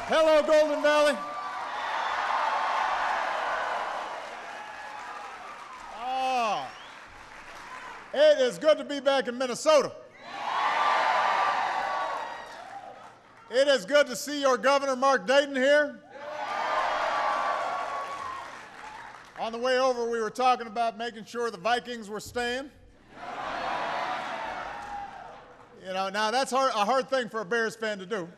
Hello, Golden Valley. Oh, it is good to be back in Minnesota. It is good to see your governor, Mark Dayton, here. On the way over, we were talking about making sure the Vikings were staying. You know, now that's a hard thing for a Bears fan to do.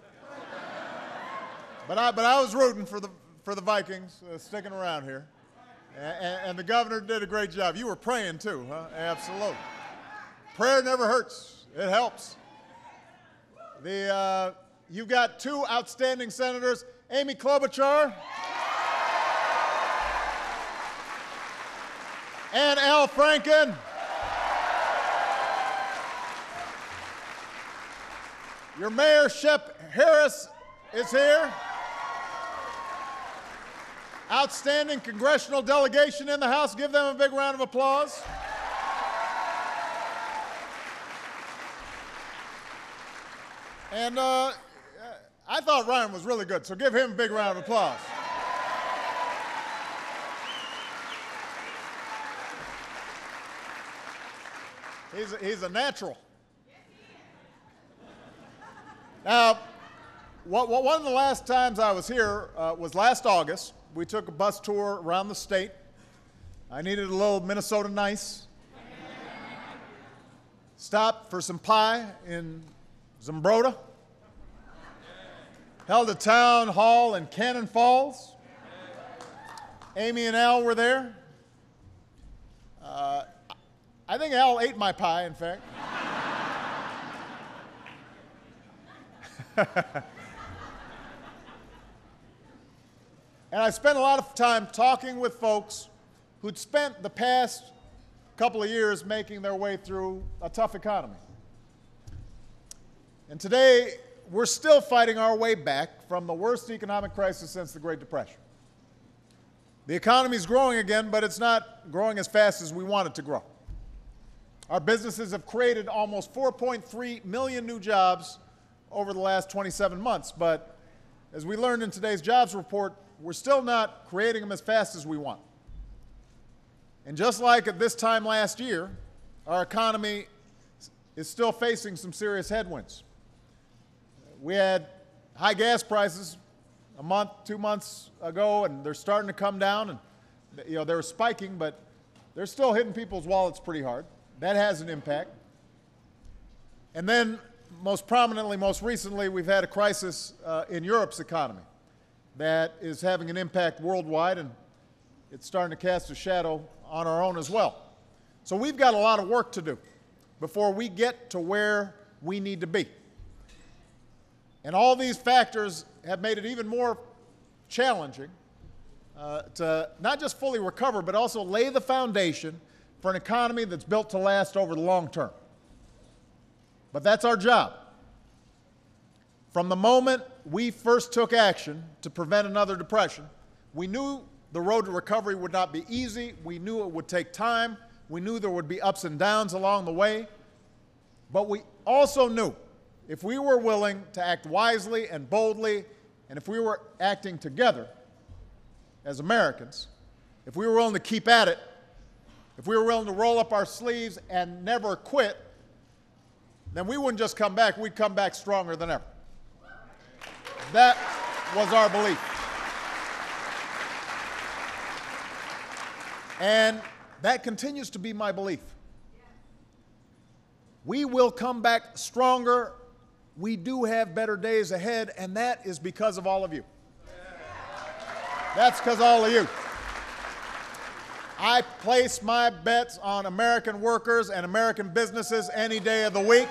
But I was rooting for the Vikings sticking around here, and the governor did a great job. You were praying too, huh? Absolutely. Prayer never hurts; it helps. You've got two outstanding senators, Amy Klobuchar and Al Franken. Your mayor, Shep Harris, is here. Outstanding congressional delegation in the House. Give them a big round of applause. And I thought Ryan was really good, so give him a big round of applause. He's a natural. Now, one of the last times I was here was last August. We took a bus tour around the state. I needed a little Minnesota nice. Stopped for some pie in Zumbrota. Held a town hall in Cannon Falls. Amy and Al were there. I think Al ate my pie, in fact. And I spent a lot of time talking with folks who'd spent the past couple of years making their way through a tough economy. And today, we're still fighting our way back from the worst economic crisis since the Great Depression. The economy's growing again, but it's not growing as fast as we want it to grow. Our businesses have created almost 4.3 million new jobs over the last 27 months, but as we learned in today's jobs report, we're still not creating them as fast as we want. And just like at this time last year, our economy is still facing some serious headwinds. We had high gas prices a month, 2 months ago, and they're starting to come down, and they were spiking, but they're still hitting people's wallets pretty hard. That has an impact. And then, most prominently, most recently, we've had a crisis in Europe's economy that is having an impact worldwide, and it's starting to cast a shadow on our own as well. So we've got a lot of work to do before we get to where we need to be. And all these factors have made it even more challenging to not just fully recover, but also lay the foundation for an economy that's built to last over the long term. But that's our job. From the moment we first took action to prevent another depression, we knew the road to recovery would not be easy. We knew it would take time. We knew there would be ups and downs along the way. But we also knew if we were willing to act wisely and boldly, and if we were acting together as Americans, if we were willing to keep at it, if we were willing to roll up our sleeves and never quit, then we wouldn't just come back, we'd come back stronger than ever. That was our belief. And that continues to be my belief. We will come back stronger. We do have better days ahead, and that is because of all of you. That's because of all of you. I place my bets on American workers and American businesses any day of the week.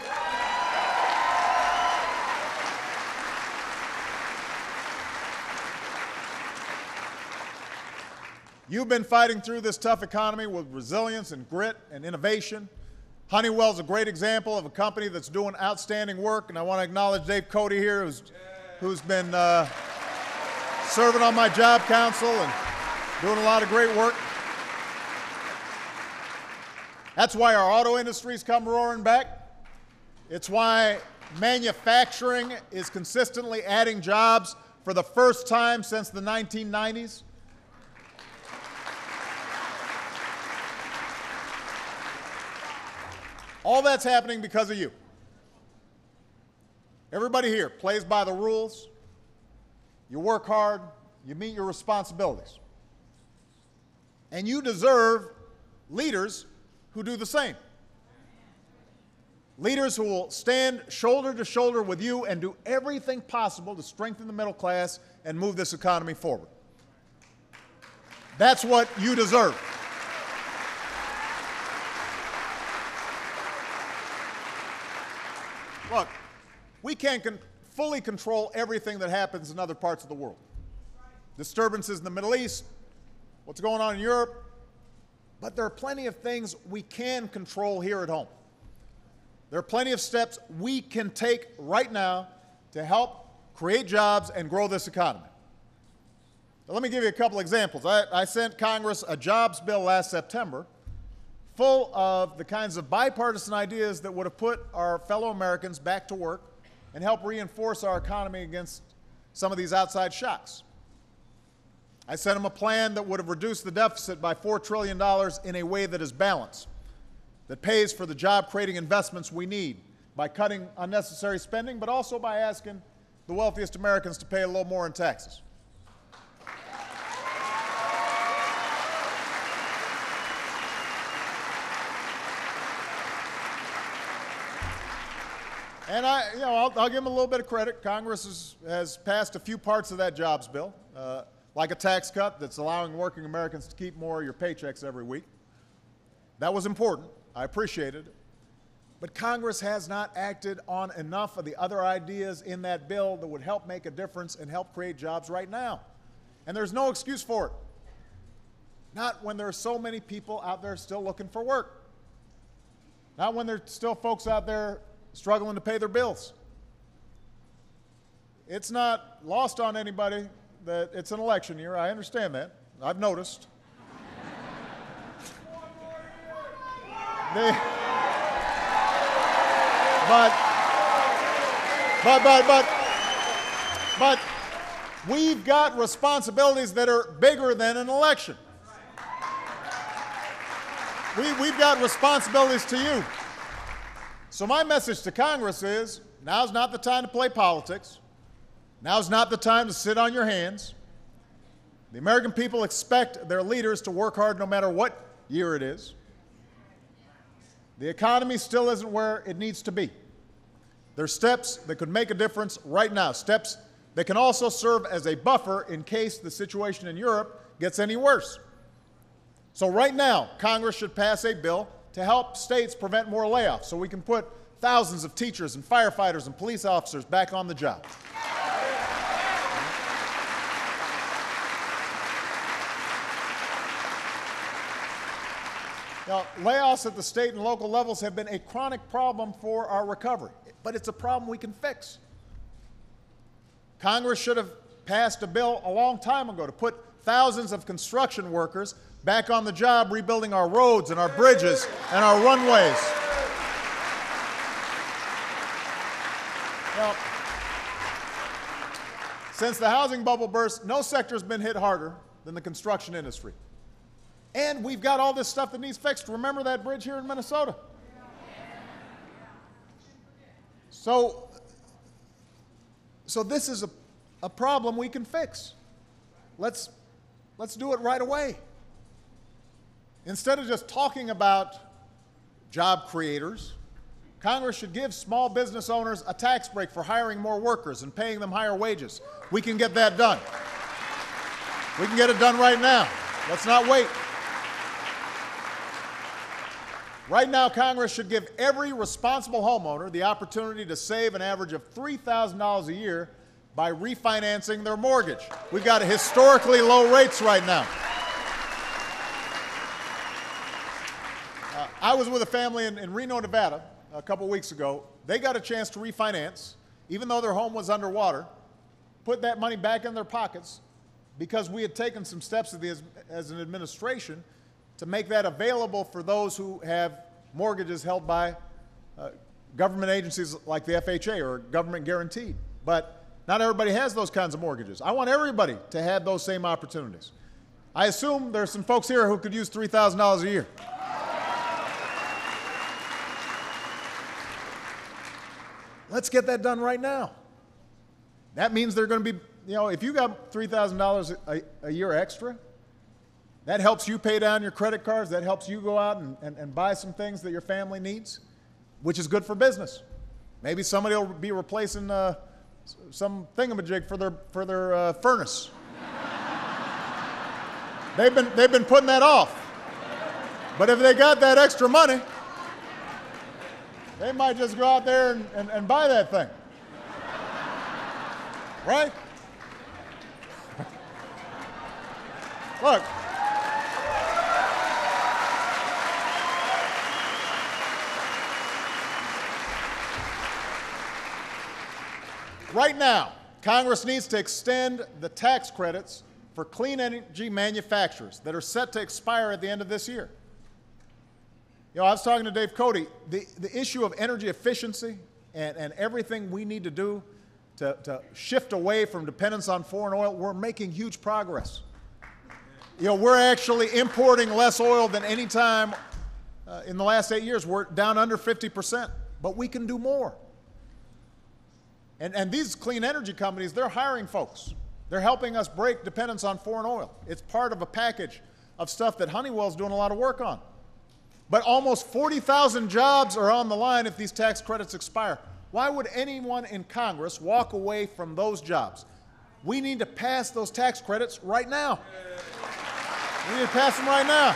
You've been fighting through this tough economy with resilience and grit and innovation. Honeywell's a great example of a company that's doing outstanding work, and I want to acknowledge Dave Cody here, who's been serving on my job council and doing a lot of great work. That's why our auto industry's come roaring back. It's why manufacturing is consistently adding jobs for the first time since the 1990s. All that's happening because of you. Everybody here plays by the rules. You work hard. You meet your responsibilities. And you deserve leaders who do the same. Leaders who will stand shoulder to shoulder with you and do everything possible to strengthen the middle class and move this economy forward. That's what you deserve. Look, we can't fully control everything that happens in other parts of the world. Disturbances in the Middle East, what's going on in Europe, but there are plenty of things we can control here at home. There are plenty of steps we can take right now to help create jobs and grow this economy. Now, let me give you a couple examples. I sent Congress a jobs bill last September full of the kinds of bipartisan ideas that would have put our fellow Americans back to work and help reinforce our economy against some of these outside shocks. I sent them a plan that would have reduced the deficit by $4 trillion in a way that is balanced, that pays for the job-creating investments we need by cutting unnecessary spending, but also by asking the wealthiest Americans to pay a little more in taxes. And I'll give them a little bit of credit. Congress has passed a few parts of that jobs bill, like a tax cut that's allowing working Americans to keep more of your paychecks every week. That was important. I appreciated it. But Congress has not acted on enough of the other ideas in that bill that would help make a difference and help create jobs right now. And there's no excuse for it. Not when there are so many people out there still looking for work. Not when there are still folks out there struggling to pay their bills. It's not lost on anybody that it's an election year. I understand that. I've noticed. But we've got responsibilities that are bigger than an election. We've got responsibilities to you. So my message to Congress is, now's not the time to play politics. Now's not the time to sit on your hands. The American people expect their leaders to work hard no matter what year it is. The economy still isn't where it needs to be. There are steps that could make a difference right now, steps that can also serve as a buffer in case the situation in Europe gets any worse. So right now, Congress should pass a bill to help states prevent more layoffs so we can put thousands of teachers and firefighters and police officers back on the job. Now, layoffs at the state and local levels have been a chronic problem for our recovery, but it's a problem we can fix. Congress should have passed a bill a long time ago to put thousands of construction workers back on the job rebuilding our roads and our bridges and our runways. Well, since the housing bubble burst, no sector's been hit harder than the construction industry. And we've got all this stuff that needs fixed. Remember that bridge here in Minnesota? So this is a problem we can fix. Let's do it right away. Instead of just talking about job creators, Congress should give small business owners a tax break for hiring more workers and paying them higher wages. We can get that done. We can get it done right now. Let's not wait. Right now, Congress should give every responsible homeowner the opportunity to save an average of $3,000 a year by refinancing their mortgage. We've got historically low rates right now. I was with a family in Reno, Nevada, a couple weeks ago. They got a chance to refinance, even though their home was underwater, put that money back in their pockets because we had taken some steps as an administration to make that available for those who have mortgages held by government agencies like the FHA or government guaranteed. But Not everybody has those kinds of mortgages. I want everybody to have those same opportunities. I assume there's some folks here who could use $3,000 a year. Let's get that done right now. That means they're going to be, if you got $3,000 a year extra, that helps you pay down your credit cards. That helps you go out and buy some things that your family needs, which is good for business. Maybe somebody will be replacing some thingamajig for their furnace. They've been putting that off. But if they got that extra money, they might just go out there and buy that thing. Right? Look. Right now, Congress needs to extend the tax credits for clean energy manufacturers that are set to expire at the end of this year. I was talking to Dave Cote. The issue of energy efficiency and everything we need to do to shift away from dependence on foreign oil, we're making huge progress. We're actually importing less oil than any time in the last 8 years. We're down under 50%, but we can do more. And these clean energy companies, they're hiring folks. They're helping us break dependence on foreign oil. It's part of a package of stuff that Honeywell's doing a lot of work on. But almost 40,000 jobs are on the line if these tax credits expire. Why would anyone in Congress walk away from those jobs? We need to pass those tax credits right now. We need to pass them right now.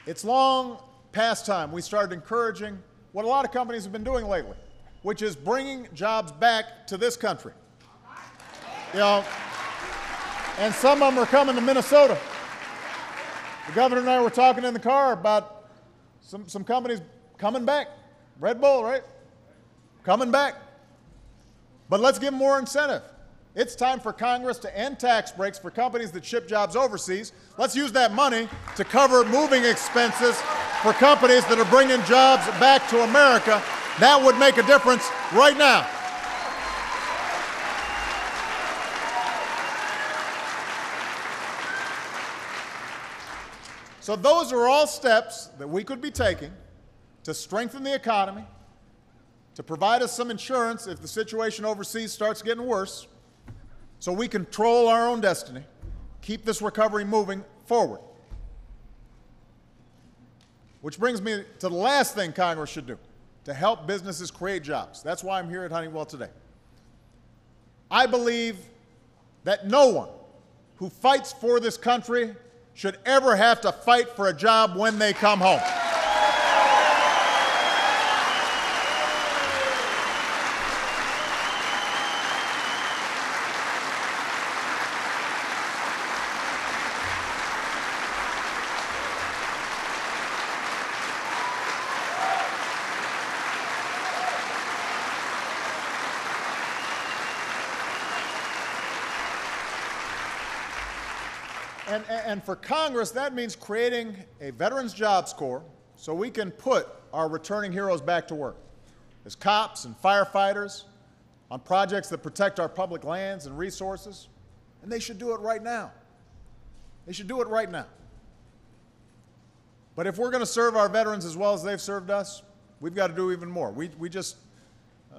It's long past time we started encouraging what a lot of companies have been doing lately, which is bringing jobs back to this country. And some of them are coming to Minnesota. The governor and I were talking in the car about some companies coming back. Red Bull, right? Coming back. But let's give them more incentive. It's time for Congress to end tax breaks for companies that ship jobs overseas. Let's use that money to cover moving expenses for companies that are bringing jobs back to America. That would make a difference right now. So those are all steps that we could be taking to strengthen the economy, to provide us some insurance if the situation overseas starts getting worse, so we control our own destiny, keep this recovery moving forward. Which brings me to the last thing Congress should do, to help businesses create jobs. That's why I'm here at Honeywell today. I believe that no one who fights for this country should ever have to fight for a job when they come home. And for Congress, that means creating a Veterans Jobs Corps so we can put our returning heroes back to work as cops and firefighters on projects that protect our public lands and resources. And they should do it right now. They should do it right now. But if we're going to serve our veterans as well as they've served us, we've got to do even more. We just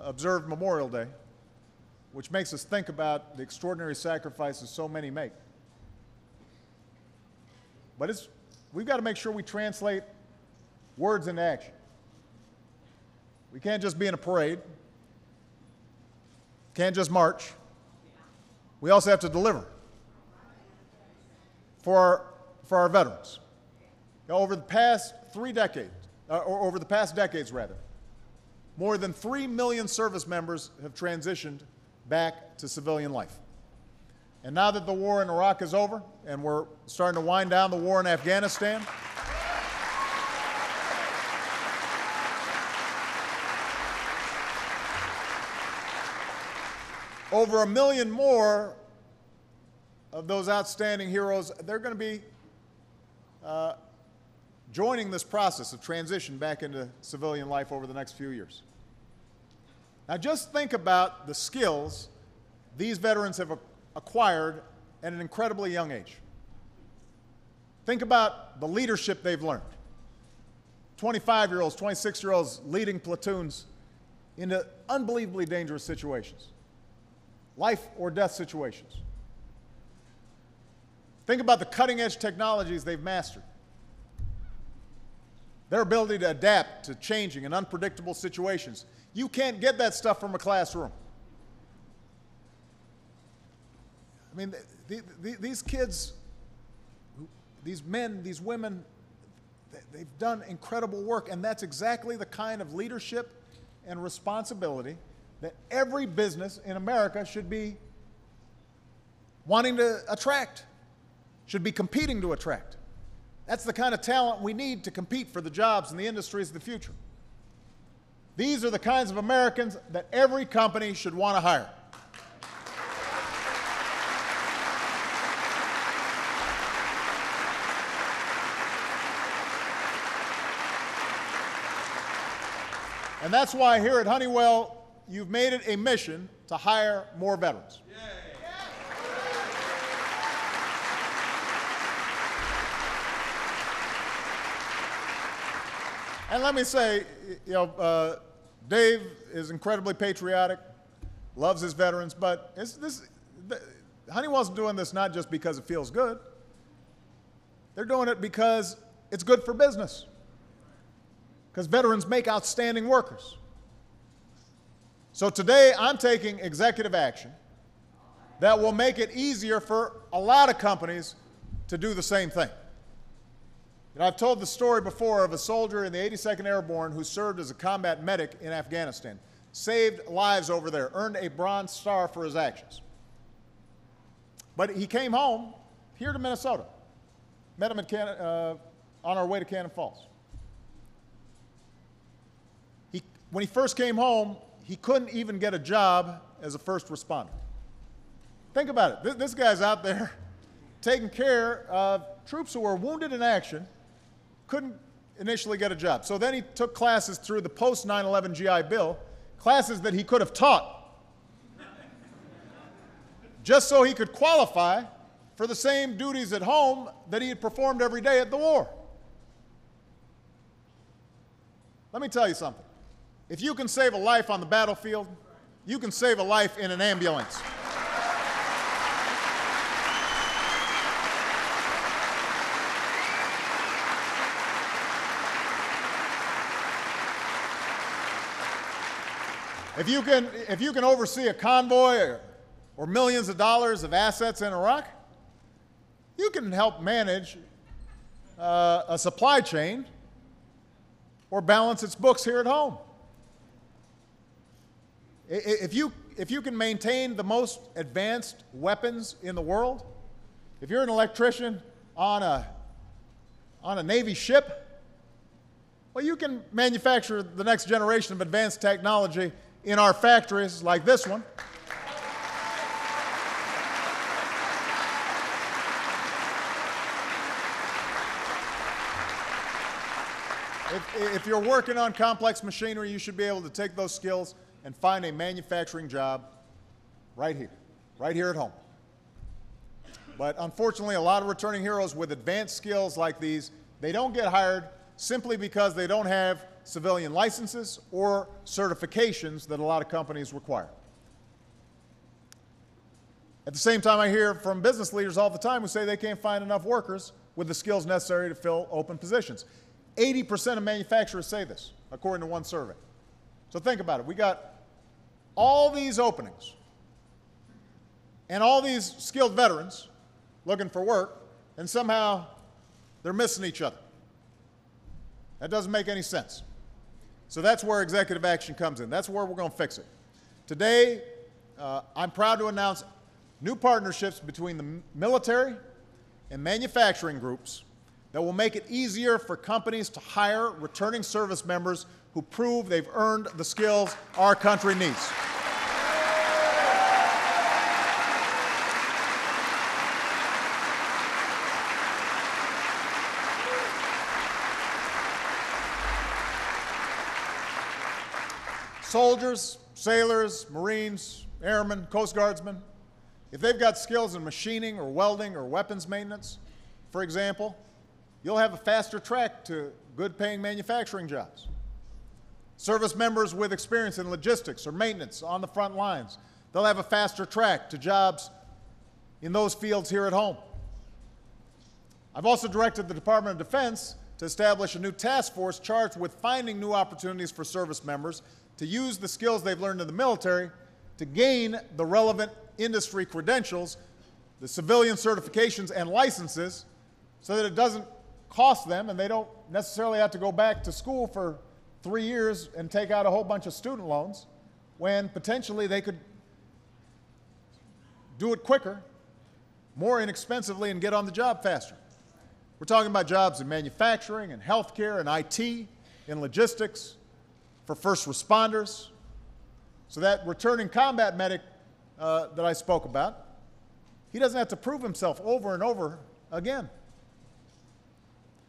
observed Memorial Day, which makes us think about the extraordinary sacrifices so many make. But we've got to make sure we translate words into action. We can't just be in a parade. Can't just march. We also have to deliver for our veterans. Over the past over the past decades, more than 3 million service members have transitioned back to civilian life. And now that the war in Iraq is over and we're starting to wind down the war in Afghanistan, over 1 million more of those outstanding heroes, they're going to be joining this process of transition back into civilian life over the next few years. Now just think about the skills these veterans have acquired at an incredibly young age. Think about the leadership they've learned. 25-year-olds, 26-year-olds leading platoons into unbelievably dangerous situations, life or death situations. Think about the cutting-edge technologies they've mastered, their ability to adapt to changing and unpredictable situations. You can't get that stuff from a classroom. I mean, these kids, these men, these women, they've done incredible work, and that's exactly the kind of leadership and responsibility that every business in America should be wanting to attract, should be competing to attract. That's the kind of talent we need to compete for the jobs and the industries of the future. These are the kinds of Americans that every company should want to hire. And that's why here at Honeywell, you've made it a mission to hire more veterans. And let me say, Dave is incredibly patriotic, loves his veterans, but Honeywell's doing this not just because it feels good. They're doing it because it's good for business, because veterans make outstanding workers. So today, I'm taking executive action that will make it easier for a lot of companies to do the same thing. I've told the story before of a soldier in the 82nd Airborne who served as a combat medic in Afghanistan, saved lives over there, earned a Bronze Star for his actions. But he came home here to Minnesota, met him on our way to Cannon Falls. When he first came home, he couldn't even get a job as a first responder. Think about it. This guy's out there taking care of troops who were wounded in action, couldn't initially get a job. So then he took classes through the post-9/11 GI Bill, classes that he could have taught, just so he could qualify for the same duties at home that he had performed every day at the war. Let me tell you something. If you can save a life on the battlefield, you can save a life in an ambulance. If you can oversee a convoy or millions of dollars of assets in Iraq, you can help manage a supply chain or balance its books here at home. If you can maintain the most advanced weapons in the world, if you're an electrician on a Navy ship, well, you can manufacture the next generation of advanced technology in our factories like this one. If you're working on complex machinery, you should be able to take those skills and find a manufacturing job right here at home. But unfortunately, a lot of returning heroes with advanced skills like these, they don't get hired simply because they don't have civilian licenses or certifications that a lot of companies require. At the same time, I hear from business leaders all the time who say they can't find enough workers with the skills necessary to fill open positions. 80% of manufacturers say this, according to one survey. So think about it. We got all these openings and all these skilled veterans looking for work, and somehow they're missing each other. That doesn't make any sense. So that's where executive action comes in. That's where we're going to fix it. Today, I'm proud to announce new partnerships between the military and manufacturing groups that will make it easier for companies to hire returning service members who prove they've earned the skills our country needs. Soldiers, sailors, Marines, airmen, Coast Guardsmen, if they've got skills in machining or welding or weapons maintenance, for example, you'll have a faster track to good-paying manufacturing jobs. Service members with experience in logistics or maintenance on the front lines, they'll have a faster track to jobs in those fields here at home. I've also directed the Department of Defense to establish a new task force charged with finding new opportunities for service members to use the skills they've learned in the military to gain the relevant industry credentials, the civilian certifications and licenses, so that it doesn't cost them and they don't necessarily have to go back to school for 3 years and take out a whole bunch of student loans when potentially they could do it quicker, more inexpensively, and get on the job faster. We're talking about jobs in manufacturing and healthcare and IT, in logistics, for first responders. So that returning combat medic that I spoke about, he doesn't have to prove himself over and over again.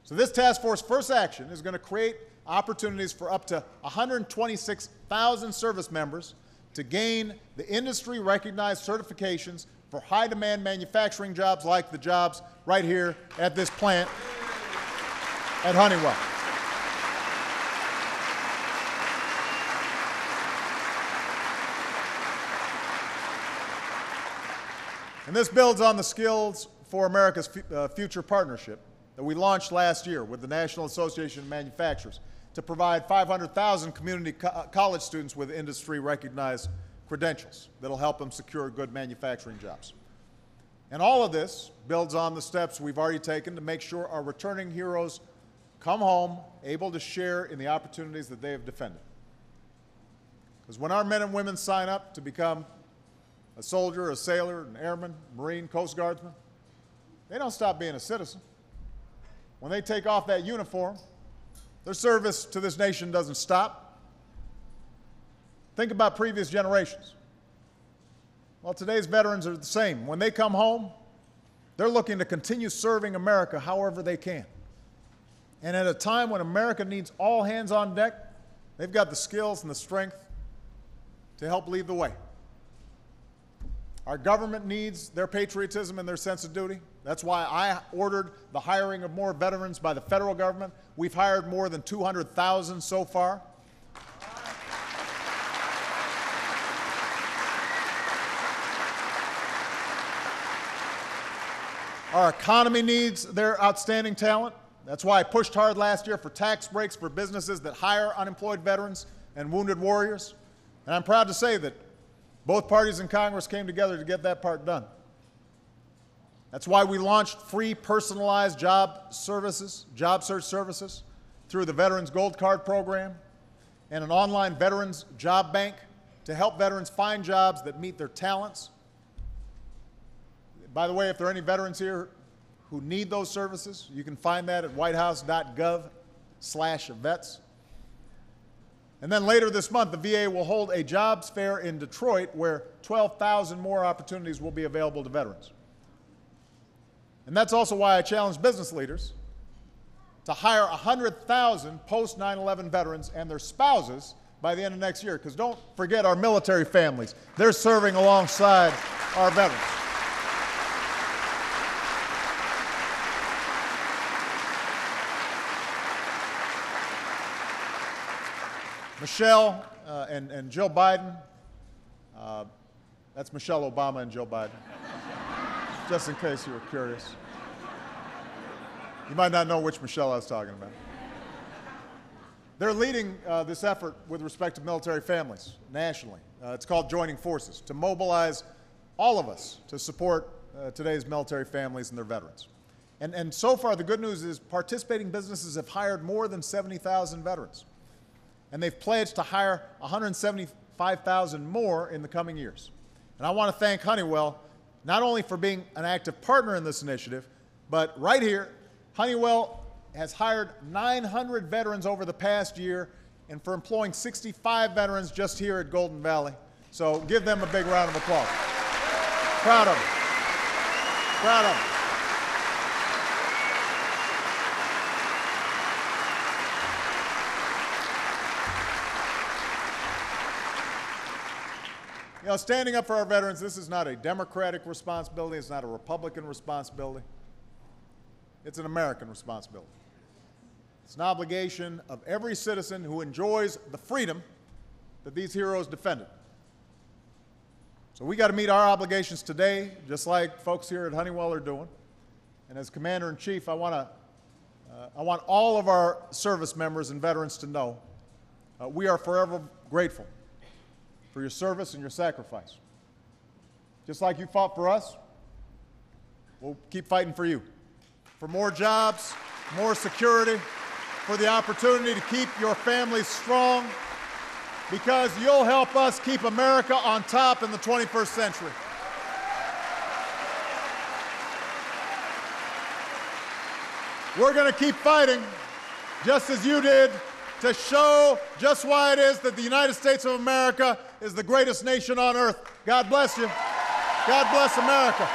So this task force first action is going to create opportunities for up to 126,000 service members to gain the industry-recognized certifications for high-demand manufacturing jobs like the jobs right here at this plant at Honeywell. And this builds on the Skills for America's Future partnership that we launched last year with the National Association of Manufacturers to provide 500,000 community college students with industry-recognized credentials that'll help them secure good manufacturing jobs. And all of this builds on the steps we've already taken to make sure our returning heroes come home able to share in the opportunities that they have defended. Because when our men and women sign up to become a soldier, a sailor, an airman, Marine, Coast Guardsman, they don't stop being a citizen. When they take off that uniform, their service to this nation doesn't stop. Think about previous generations. Well, today's veterans are the same. When they come home, they're looking to continue serving America however they can. And at a time when America needs all hands on deck, they've got the skills and the strength to help lead the way. Our government needs their patriotism and their sense of duty. That's why I ordered the hiring of more veterans by the federal government. We've hired more than 200,000 so far. Our economy needs their outstanding talent. That's why I pushed hard last year for tax breaks for businesses that hire unemployed veterans and wounded warriors. And I'm proud to say that both parties in Congress came together to get that part done. That's why we launched free personalized job search services through the Veterans Gold Card program and an online veterans job bank to help veterans find jobs that meet their talents. By the way, if there are any veterans here who need those services, you can find that at whitehouse.gov/vets. And then later this month, the VA will hold a jobs fair in Detroit where 12,000 more opportunities will be available to veterans. And that's also why I challenge business leaders to hire 100,000 post-9/11 veterans and their spouses by the end of next year. Because don't forget our military families. They're serving alongside our veterans. Michelle and Jill Biden, that's Michelle Obama and Jill Biden, just in case you were curious. You might not know which Michelle I was talking about. They're leading this effort with respect to military families nationally. It's called Joining Forces, to mobilize all of us to support today's military families and their veterans. And so far, the good news is participating businesses have hired more than 70,000 veterans. And they've pledged to hire 175,000 more in the coming years. And I want to thank Honeywell not only for being an active partner in this initiative, but right here, Honeywell has hired 900 veterans over the past year and for employing 65 veterans just here at Golden Valley. So give them a big round of applause. Proud of them. Proud of them. You know, standing up for our veterans, this is not a Democratic responsibility. It's not a Republican responsibility. It's an American responsibility. It's an obligation of every citizen who enjoys the freedom that these heroes defended. So we got to meet our obligations today, just like folks here at Honeywell are doing. And as Commander-in-Chief, I want all of our service members and veterans to know we are forever grateful for your service and your sacrifice. Just like you fought for us, we'll keep fighting for you. For more jobs, more security, for the opportunity to keep your families strong, because you'll help us keep America on top in the 21st century. We're going to keep fighting, just as you did, to show just why it is that the United States of America is the greatest nation on earth. God bless you. God bless America.